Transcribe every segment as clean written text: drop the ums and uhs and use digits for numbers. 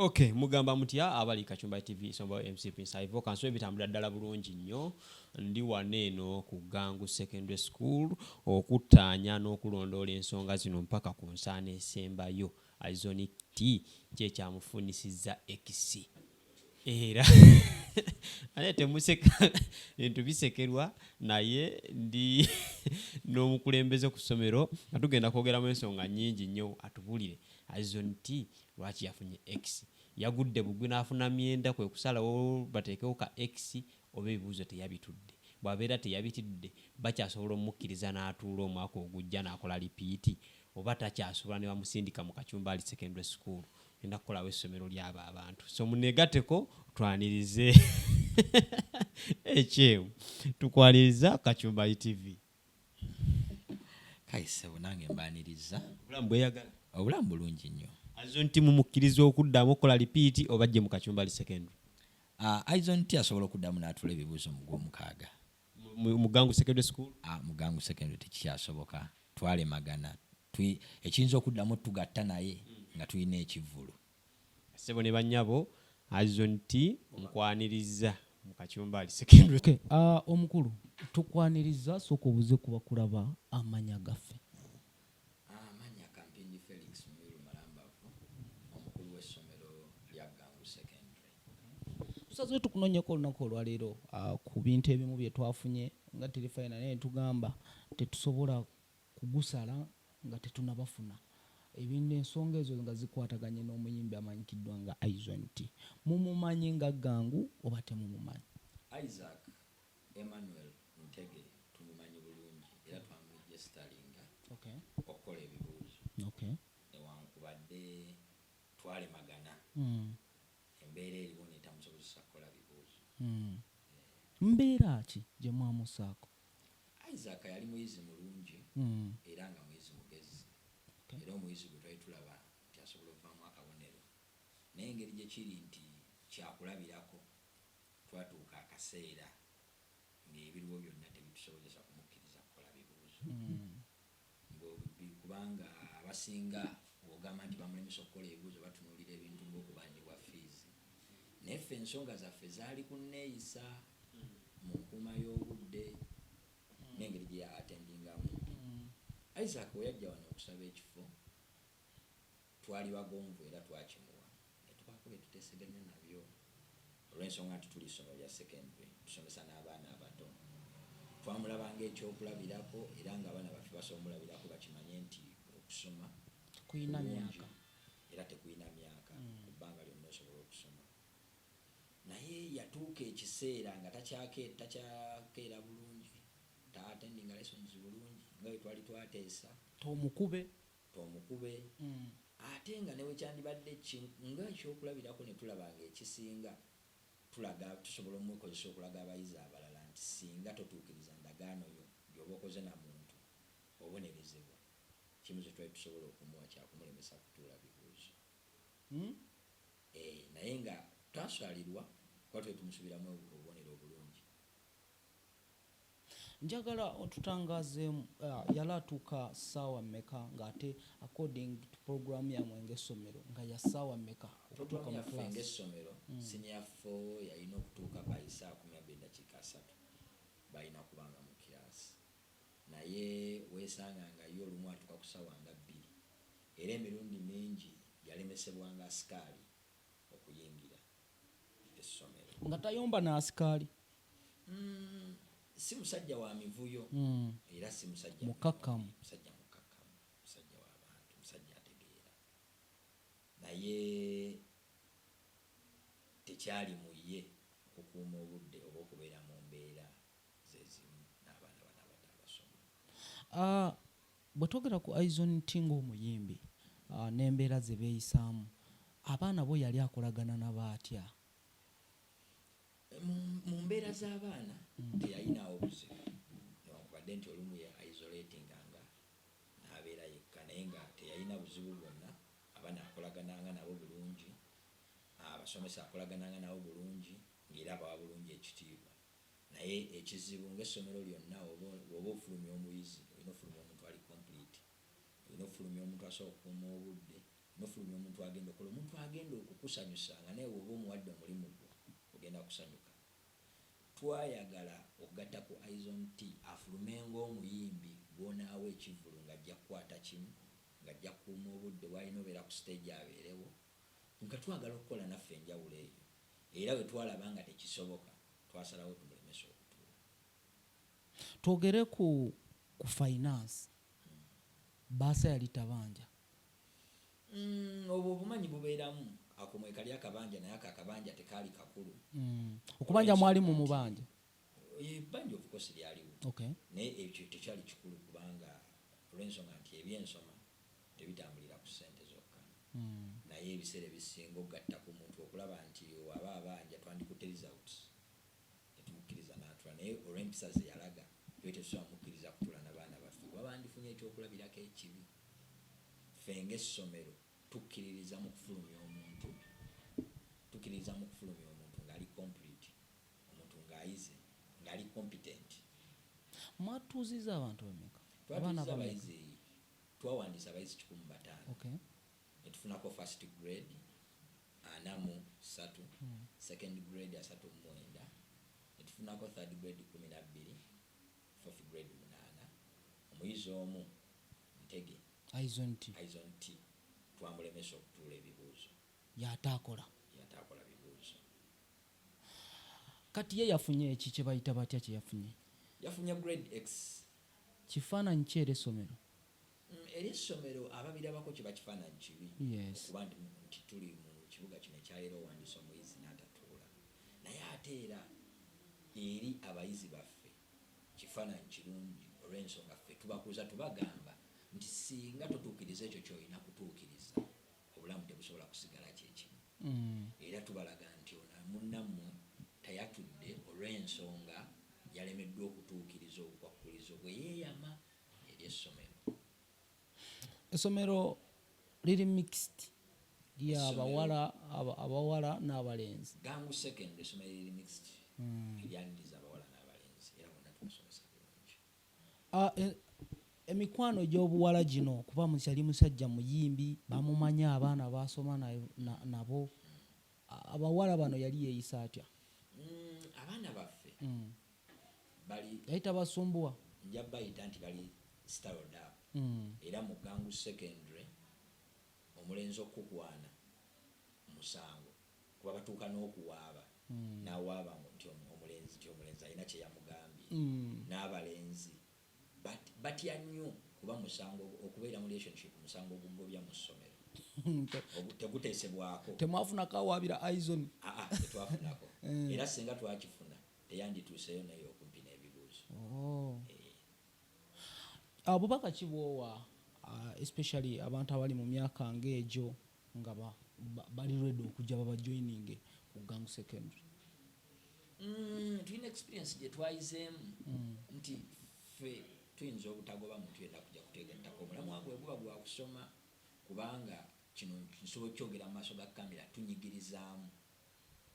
Okay, mugamba mutya abali Kachumba TV somba MC Prince Ivo kanso bitambula ddala bulungi nnyo ndi waneeno ku GANGU Secondary School okutaanya n'okulondoola ensonga zino mpaka ku nsaana esembayo Izontee kye kyamufunisizza X era ate temuseka entubisekerwa naye ndi n'omukulembeze ku ssomero atugenda kwogeramu ensonga nnyingi nnyo atubulire Izontee lwaki yafunye X yagudde bugwi n'afuna myenda kwe kusalawo bateekewo ka X oba ebibuuzo teyabitudde bw'abeera teyabitidde bakyasobola omukkiriza n'atuula omwaka ogujja n'akola lipiiti oba takyasobola ne bamusindika mu Kachumba Secondary School enda kukolawo essomero ly'abo abantu so muneegatteko twanirize ekyemu tukwaniriza Kachumba TV kayise bunange mbaniriza obulamu bweyagala obulamu bulungi nnyo Izontee mumukkiriza okuddamu okola lipiiti obajje mu Kachumba Secondary Izontee asobola okuddamu n'atula ebibuuzo mu gw'omukaaga mu GANGU Secondary School mu GANGU Secondary tekikyasoboka twalemagana ekiyinza okuddamu tugatta naye nga tulina ekivvulu ssebo ne bannyabo Izontee nkwaniriza mu Kachumba Secondary. Okay, omukulu tukwaniriza sooka obuze kuba kulaba amanya gaffe. Amanya Kampindi Felix Mwiru Malambavu omukulu w'essomero lya GANGU Secondary. Tusaze tukunoonyeko olunaku olwaleero ku bintu ebimu bye twafunye nga terefayina naye tugamba tetusobola kugusala nga tetunabafuna. Ebintu ensonga ezo nga zikwataganye n'omuyimbi amanyikiddwa nga Izontee. Mumumanyi nga GANGU oba temumumanyi? Isaac Emmanuel Ntege tumumanyi bulungi era twamuregistaringa okukola ebibuuzo. Newankubadde twalemagana embeera eriwo n'etamusobozesa kukola bibuuzo. Mbeera ki gye mwamusaako? Isaac yali muyizi mulungi era nga muyizi mugezi. Era omuyizi gwe twali tulaba nti asobola okuvaamu akabonero naye engeri gye kiri nti kyakulabirako twatuuka akaseera ng'ebiriwo byonna tebitusobozesa kumukkiriza kukola bibuuzo kubanga abasinga bw'ogamba nti bamulemesa okukola ebibuuzo batunuulira ebintu ng'okubangibwa fiizi naye ffe ensonga zaffe zaali ku nneeyisa mu nkuuma y'obudde n'engeri gye atendingamu. Isaac we yajja wano okusaba ekifo twali bagonvu era twakimuwa ne tubaako bye tuteeseganya nabyo olw'ensonga nti tuli ssomero lya secondary tusomesa n'abaana abato twamulabanga ekyokulabirako era ng'abaana baffe basobola omulabirako bakimanye nti okusoma tekuyina myaka era tekuyina myaka ku bbanga lyonna osobola okusoma naye yatuuka ekiseera nga takyakeera bulungi taatendinga lessons bulungi nga bwe twali twateesa tomukube ate nga ne wekyandibadde nga ekyokulabirako ne tulabanga ekisinga tulaga tusobola omwekozesa okulaga abayizi abalala nti singa totuukiriza ndagaano yo gy'oba okoze na muntu obonerezebwa kimu ze twali tusobola okumuwa kyakumulemesa kutuula bibuuzo naye nga twaswalirwa kuba twali tumusubiramu obubonero obulungi. Njagala otutangaazeemu yali atuuka ssaawa mmeka ng'ate according to program yamwe ng'essomero nga ya ssaawa mmeka okutuuka mu class? Ng'essomero senior 4 yalina okutuuka by 12:23 balina kubanga mu kirasi naye weesanga nga yo olumu atuuka ku ssaawa nga 2 era emirundi mingi yalemesebwanga asikaali okuyingira essomero nga tayomba n'asikaali. Si musajja wa mivuyo era si musajja mukakkamu, musajja w'abantu, musajja ategeera naye tekyali mu ye okukuuma obudde oba okubeera mu mbeera zezimu n'abaana bano abadde abasoma. Bwe twogera ku Izontee ng'omuyimbi n'embeera ze beeyisaamu abaana bo yali akolagana nabo atya? Mu mbeera z'abaana teyayinaawo buzibu newankubadde nti olumu ya isolatinganga n'abeera yekka naye nga teyayina buzibu bwonna. Abaana akolagananga nabo bulungi, abasomesa akolagananga nabo bulungi ng'era abawa bulungi ekitiibwa naye ekizibu ng'essomero lyonna oba ofulumya omuyizi olina ofulumya omuntu ali complete, olina ofulumya omuntu asobola okukuuma obudde nofulumya omuntu agenda okola omuntu agenda okukusanyusa nga naye woba omuwadde omulimu gwo ogenda kusanyuka. Twayagala okugatta ku Izontee afulume ng'omuyimbi gw'onaawa ekivulu ng'ajja kukwata kimu ng'ajja kukuuma obudde bw'alina obeera ku stage abeerewo, nga twagala okukola naffe enjawulo eyo, era bwe twalaba nga tekisoboka twasalawo tumulemesa okutuula. Twogere ku finance. Baasa yali tabanja. Obwo obumanyi bubeeramu. Akomwe kali akabanja naye akabanja tekaali kakulu. Okubanja mwali mu mubanja. Ebbanja of course lyaliwo. Okay. Naye ekyo tekyali kikulu kubanga olw'ensonga nti ebyensoma tebitambulira ku ssente zokka. Naye ebiseera ebisinga ogatta ku muntu okulaba nti waba abanja twandikutte results. Tetumukkiriza n'atula naye olw'empisa ze yalaga twe tetusobola mukkiriza kutula n'abaana baffe. Waba ndifunye ekyokulabirako ekibi. Ffe ng'essomero tukkiririza mu kufulumya omuntu. Tukkiririza mu kufulumya omuntu ng'ali complete, omuntu ng'ayize, ng'ali competent. Mwatuuziza abantu bameka? Twatuuziza abayizi, twawandiisa abayizi 105. Okay. Netufunako first grade 43, second grade 39, netufunako third grade 12, fourth grade 8. Omuyizi omu Ntege Izontee twamulemesa okutuula ebibuuzo. Yataakola bibuuzo. Kati ye yafunye eki kye bayita batya kye yafunye? Yafunye grade X. Kifaananyi ki era essomero? Eri essomero ababirabako kiba kifaananyi kibi. Yes. Kuba nti tuli mu kibuga kino ekyayera owandiisa omuyizi n'atatuula. Naye ate era eri abayizi baffe kifaananyi kirungi olw'ensonga ffe tubakuza tubagamba nti singa totuukiriza ekyo ky'olina kutuukiriza obulamu tebusobola kusigala kyekimu. Era tubalaga nti munnammwe tayatudde olw'ensonga yalemeddwa okutuukiriza obukwakkulizo bwe yeeyama eri essomero. Essomero liri mixed abawala n'abalenzi. GANGU secondary essomero liri mixed. Eryaniriza abawala n'abalenzi era bonna tubasomesa bulungi. Emikwano gy'obuwala gino kuba mukyali musajja muyimbi bamumanyi abaana basoma nabo, abawala bano yali yeeyisa atya? Abaana baffe bali yayita basumbuwa, nja bayita nti bali styled up. Era mu GANGU secondary omulenzi okukwana musango kuba batuuka n'okuwaaba n'awaaba nti omulenzi alina kye yamugambye. N'abalenzi batya nnyo kuba musango okubeera mu relationship musango ogugobya mu ssomero. Teguteesebwako. Temwafunako awaabira Izontee? Tetwafunako. Era singa twakifuna teyandituuseyo naye okumpi n'ebibuuzo. Bubaka ki bw'owa especially abantu abali mu myaka ng'egyo nga bali ready okujja babajoininge ku GANGU secondary? Tulina experience gye twayizeemu nti ffe tuyinza obutagoba muntu yenna kujja kutegettako. Omulamu wange guba gwa kusoma kubanga kino nsobola kyogera mu maaso ga kamera tunyigirizaamu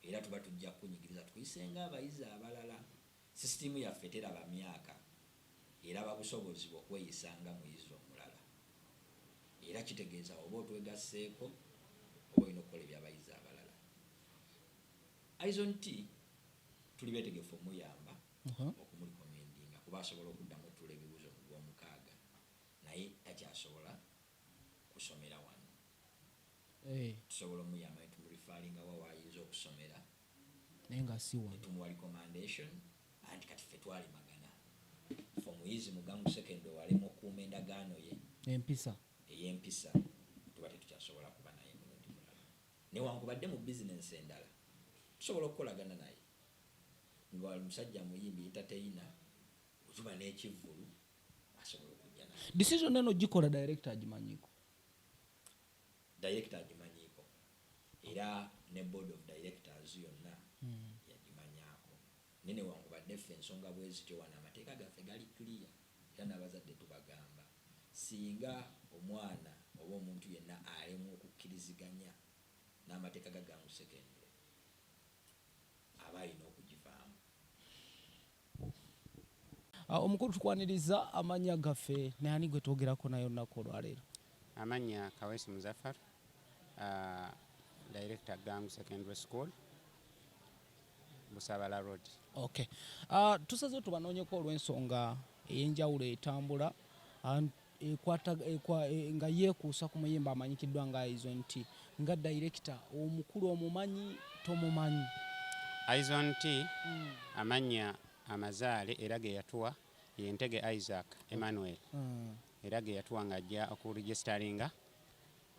era tuba tujja kunyigiriza tukuyisenga abayizi abalala. Sisitimu yaffe teraba myaka eraba busobozi bw'okweyisanga muyizi omulala, era kitegeeza oba otwegasseeko oba olina okukola eby'abayizi abalala. Izontee tuli beetegefu omuyamba okumulikomendinga kuba asobola okuddamu otuula ebibuuzo mu gw'omukaaga naye takyasobola kusomera wano. Tusobola omuyamba netumulifaalinga wa waayinza okusomera naye nga si wano. Netumuwa recommendation anti kati ffe twalemagana. Ffe omuyizi mu GANGU secondary walema okukuuma endagaano ye ey'empisa tuba tetukyasobola kuba naye mulundi mulala. Newankubadde mu bizinensi endala tusobola okukolagana naye nga wali musajja muyimbi entertainer otuba n'ekivvulu asobola okujja naye. Decision eno gikola director agimanyiiko? Director agimanyiiko era ne board of directors yonna yagimanyaako. Nene wankubadde ffe ensonga bwe zityo wano amateeka gaffe gali clear era n'abazadde tubagamba singa omwana oba omuntu yenna alemu okukkiriziganya n'amateeka ga GANGU secondary aba alina okugivaamu. Omukulu tukwaniriza amannya gaffe naye ani gwe twogerako naye olunaku olwaleero? Amanya Kaweesi Muzaffar. Director GANGU Secondary School, Busabala Road. Okay. Tusaze tubanoonyeko olw'ensonga ey'enjawulo etambula nga yeekuusa ku muyimbi amanyikiddwa nga Izontee nga director omukulu omumanyi tomumanyi? Izontee amanya amazaale era ge yatuwa Yentege Isaac Emmanuel era ge yatuwa ng'ajja okuregistaringa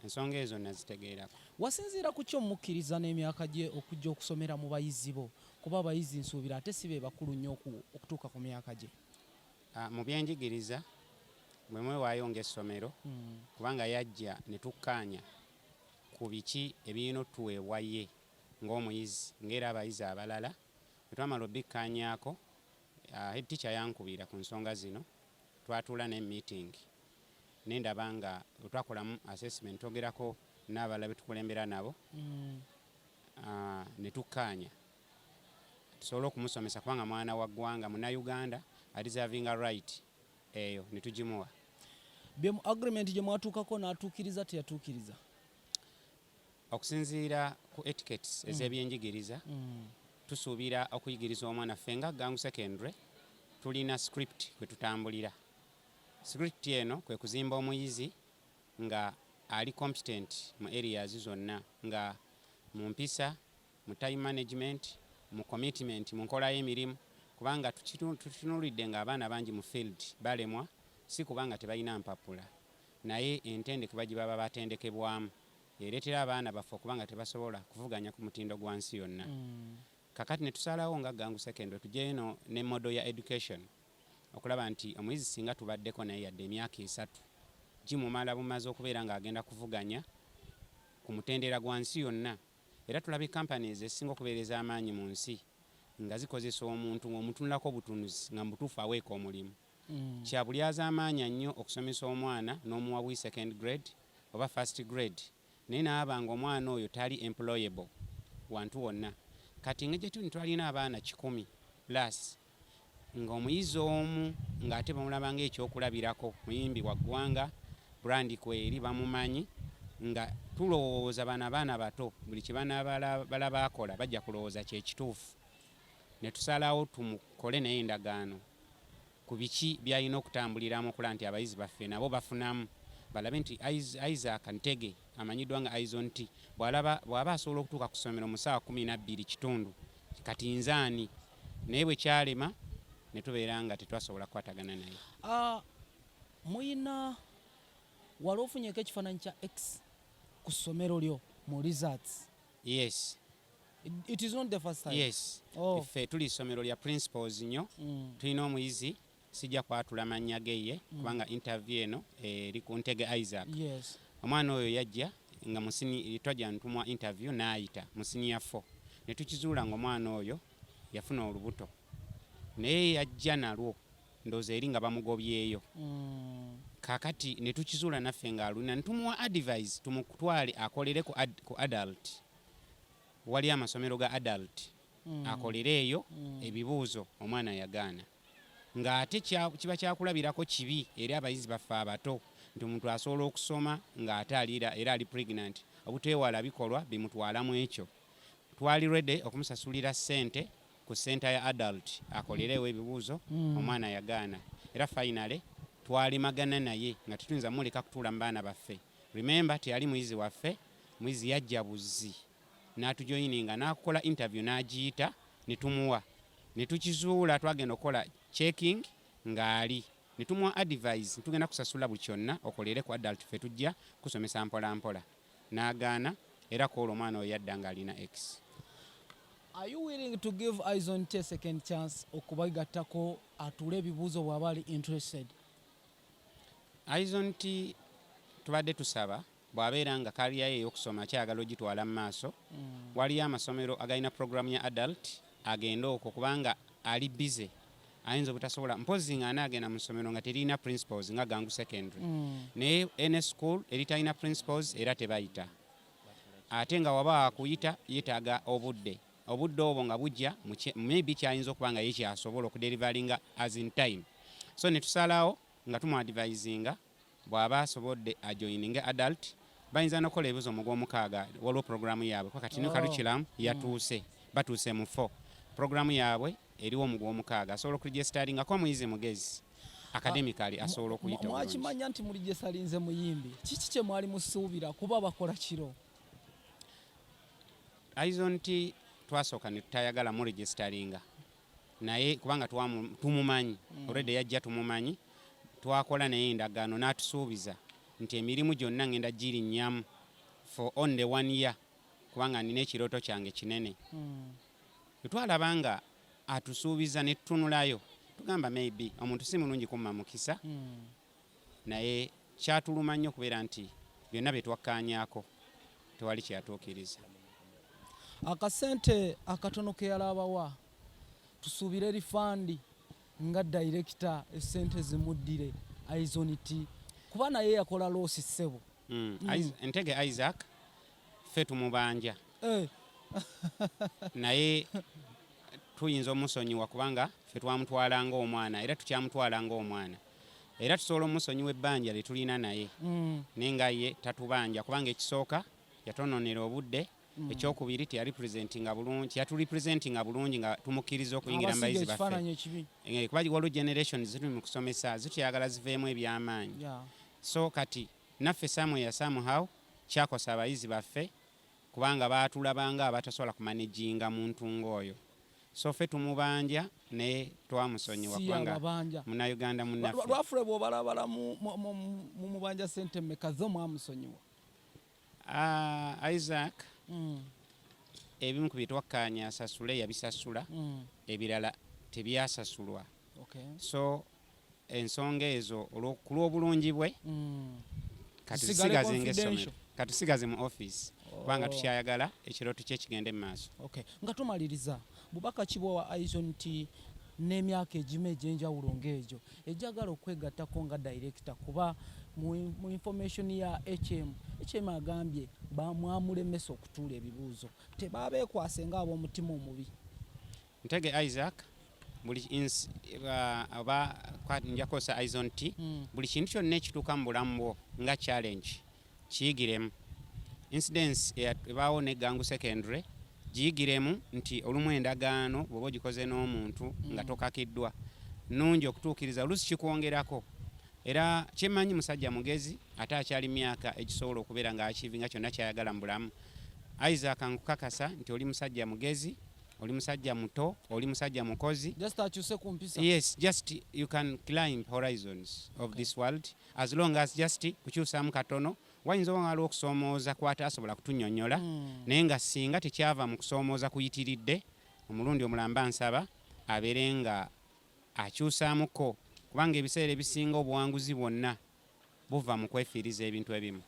ensonga ezo nazitegeerako. Wasinziira ku kyo mukkiriza n'emyaka gye okujja okusomera mu bayizi bo, kuba abayizi nsuubira ate si be bakulu nnyo okutuuka ku myaka gye? Mu byenjigiriza bwe mwewaayo ng'essomero kubanga yajja ne tukkaanya ku biki ebirina otuweebwa ye ng'omuyizi ng'era abayizi abalala bwe twamala obbikkaanyaako head teacher yankubira ku nsonga zino, twatuula ne meeting nendaba nga twakolamu assessment twogerako n'abalala be tukulembera nabo ne tukkaanya tusobole okumusomesa kubanga mwana wa ggwanga Munnayuganda deserving a right eyo ne tugimuwa. Mu agreement gye mwatuukako n'atuukiriza teyatuukiriza? Okusinziira ku etiquettes ez'ebyenjigiriza tusuubira okuyigiriza omwana ffe nga GANGU Secondary tulina script kwe tutambulira. Script eno kwe kuzimba omuyizi nga ali competent mu areas zonna, nga mu mpisa, mu time management, mu commitment, mu nkola y'emirimu, kubanga tutunuulidde ng'abaana bangi mu field balemwa si kubanga tebalina mpapula, naye entendeke bagi baba batendekebwamu ereetera abaana baffe okubanga tebasobola kuvuganya ku mutindo gwa nsi yonna. Kakati ne tusalawo nga GANGU Secondary tugyeyo ne model ya education okulaba nti omuyizi singa tubaddeko naye yadde emyaka 3 gimumala bumaze okubeera ng'agenda kuvuganya ku mutendera gwa nsi yonna. Era tulabye companies ezisinga okubeereza amaanyi mu nsi nga zikozesa omuntu ng'omutunulako obutunuzi nga mutuufu aweeka omulimu. Kya bulyaza amaanyi nnyo okusomesa omwana n'omuwa second grade oba first grade naye naaba ng'omwana oyo tali employable wantu wonna. Kati nga gye tuli twalina abaana 10 plus ng'omuyizi omu ng'ate bamulaba ng'ekyokulabirako muyimbi wa ggwanga brandi kweri bamumanyi nga tulowooza bana abaana bato buli kye balaba akola bajja kulowooza kye kituufu. Ne tusalawo tumukole naye endagaano ku biki byalina okutambuliramu okulaba nti abayizi baffe nabo bafunamu balabe nti Isaac Ntege amanyiddwa nga Izontee bw'aba asobola okutuuka ku ssomero mu ssaawa 12:00 kati nzaani naye bwe kyalema ne tubeera nga tetwasobola kukwatagana naye. Muyina wali ofunyeko ekifaananyi kya X ku ssomero lyo mu results? Yes. It is not the first time? Yes. Iffe tuli ssomero lya principals nnyo. Tulina omuyizi sijja kwatula mannya geye kubanga interview eno eri ku Ntege Isaac. Yes. Omwana oyo yajja nga twajja ntumwa interview n'ayita mu senior 4 ne tukizuula ng'omwana oyo yafuna olubuto naye yajja nalwo ndowooza eri nga bamugobyeyo. Kakati ne tukizuula naffe ng'aluna ne tumuwa advice tumutwale akolere ku adult, wali amasomero ga adult akolereeyo ebibuuzo omwana yagaana. Ng'ate kiba kyakulabirako kibi eri abayizi baffe abato nti omuntu asobola okusoma ng'ate era ali pregnant, obutewala bikolwa bimutwalamu ekyo. Twali ready okumusasulira ssente ku center ya adult akolereewo ebibuuzo omwana yagaana. Era finally twalimagana naye nga tetuyinza muleka kutuula mu baana baffe. Remember teyali muyizi waffe, muyizi yajja buzzi n'atujoyininga n'akukola interview n'agiyita ne tumuwa ne tukizuula twagenda okukola checking ng'ali ne tumuwa advice tugenda kusasula buli kyonna okolere ku adult ffe tujja kusomesa mpola mpola n'agaana era koolwo omwana oyo yadda ng'alina X. Are you willing to give Izontee a second chance okubagattako atuule ebibuuzo bw'aba ali interested? Izontee tubadde tusaba bw'abeera nga kaliya ye ey'okusoma kyagala ogitwala mu maaso, waliyo amasomero agalina programu ya adult agenda okwo kubanga ali busy ayinza obutasobola mpozi nga anaagenda mu ssomero nga terina principals nga GANGU Secondary naye ene school eritalina principals era tebayita ate nga waba wakuyita yeetaaga obudde obwo nga bujja maybe kyayinza okuba nga ye kyasobola okuderivalinga as in time. So ne tusalawo nga tumuadvisinga bw'aba asobodde ajoininge adult bayinza n'okukola ebibuuzo mu gw'omukaaga waliwo programu yaabwe kati ne curriculum yatuuse batuuse mu 4 programu yaabwe eriwo mu gw'omukaaga asobola okuregistaringako omuyizi mugezi academically asobola okuyita mwakimanya nti muligesalinze Muyimbi kiki kye mwali musuubira kuba bakola kiro Izontee twasooka ne tutayagala mu registaringa naye kubanga tumumanyi already yajja tumumanyi twakola naye endagaano n'atusuubiza nti emirimu gyonna ngenda girinnyamu for only 1 year kubanga nina ekirooto kyange kinene twalaba nga atusuubiza ne tutunulayo tugamba maybe omuntu si mulungi kumma mukisa naye kyatuluma nnyo kubeera nti byonna bye twakkaanyaako tewali kyatuukiriza. akasente akatono ke yalabawa tusuubire rifandi nga director esente zimuddire Izontee kuba naye yakola loosi ssebo Entege Isaac ffe tumubanja naye tuyinza omusonyiwa kubanga ffe twamutwalanga omwana era tukyamutwalanga omwana era tusobola omusonyiwa ebbanja lye tulina naye naye nga ye tatubanja kubanga ekisooka yatononera obudde ekyokubiri teyaturepresentinga bulungi nga tumukkiriza okuyingira mu bayizi baffe kuba waliwo generations zituli mu kusomesa zityagala ziveemu ebyamaanyi so kati naffe somehow kyakosa abayizi baffe kubanga baatulabanga abatasobola kumanejinga muntu ng'oyo so ffe tumubanja naye twamusonyiwa kubanga munnayuganda munnaffe lwafule bw'obalabala mu mubanja sente mmeka zo mwamusonyiwa Isaac ebimu ku bye twakkaanya asasule yabisasula ebirala tebyasasulwa so ensonga ezo ku lw'obulungi bwe katusigaze mu office kubanga tukyayagala ekirooto kye kigende mu maaso. Nga tumaliriza bubaka kibwa wa Izontee n'emyaka egimu egy'enjawulo ng'egyo ejagala okwegattako nga director kuba mu information ya HM agambye mwamulemesa okutuula ebibuuzo tebabeekwase nga ab'omutima omubi. Ntege Isaac nja kosa Izontee buli kintu kyonna ekituuka mu bulamu bwo nga challenge kiyigiremu. Incidents ebaawo ne GANGU secondary giyigiremu nti olumu endagaano bw'oba ogikoze n'omuntu nga tokakiddwa nungi okutuukiriza oluusi kikwongerako era kyemmanyi musajja mugezi ate akyali myaka egisobola okubeera nga akivinga kyonna kyayagala mu bulamu. Isaac nkukakasa nti oli musajja mugezi oli musajja muto oli musajja mukozi yes just you can climb horizons of this world as long as just kukyusaamu katono wayinza waliwo okusoomooza kwatasobola kutunnyonnyola naye nga singa tekyava mu kusoomooza kuyitiridde omulundi omulamba nsaba abeere nga akyusaamuko kubanga ebiseera ebisinga obuwanguzi bwonna buva mu kwefiiriza ebintu ebimu.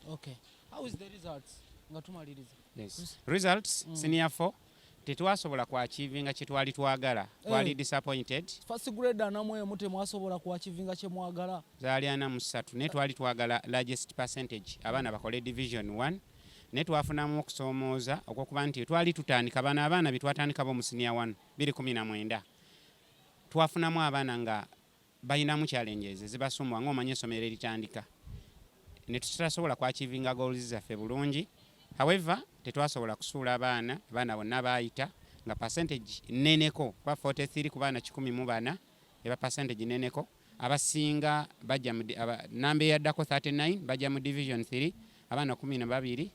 Results senior 4 tetwasobola kuachivinga kye twali twagala twali disappointed. First grade anamwe temwasobola kuachivinga kye mwagala zaali ana mu 3 ne twali twagala largest percentage abaana bakole division 1 ne twafunamu okusoomooza okwokuba nti twali tutandika abaana bitwatandika bo mu senior 1 2019 twafunamu abaana nga bayinamu challenges zibasumwa ng'omanya essomero eritandika ne tutasobola kuachivinga goals zaffe bulungi. However tetwasobola kusuula abaana bonna baayita nga percentage neneko kwa 43 ku baana 14 eba percentage neneko abasinga bajja mu namba yaddako 39 bajja mu division 3 abaana 12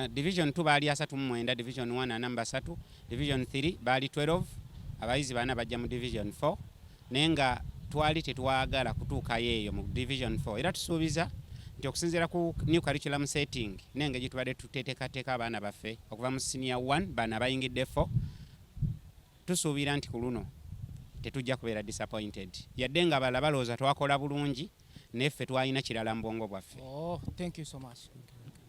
division 2 baali 39 division 1 namba 3 division 3 baali 12 abayizi baana bajja mu division 4 nenga twali tetwagala kutuukayo eyo mu division 4 era tusuubiza nti okusinziira ku new curriculum setting nenge gitubadde tuteekateeka abaana baffe okuva mu senior 1 baana bayingidde 4 tusuubira nti ku luno tetujja kubeera disappointed yadde nga balaba balowooza twakola bulungi neffe twalina kirala mu bwongo bwaffe. Thank you so much.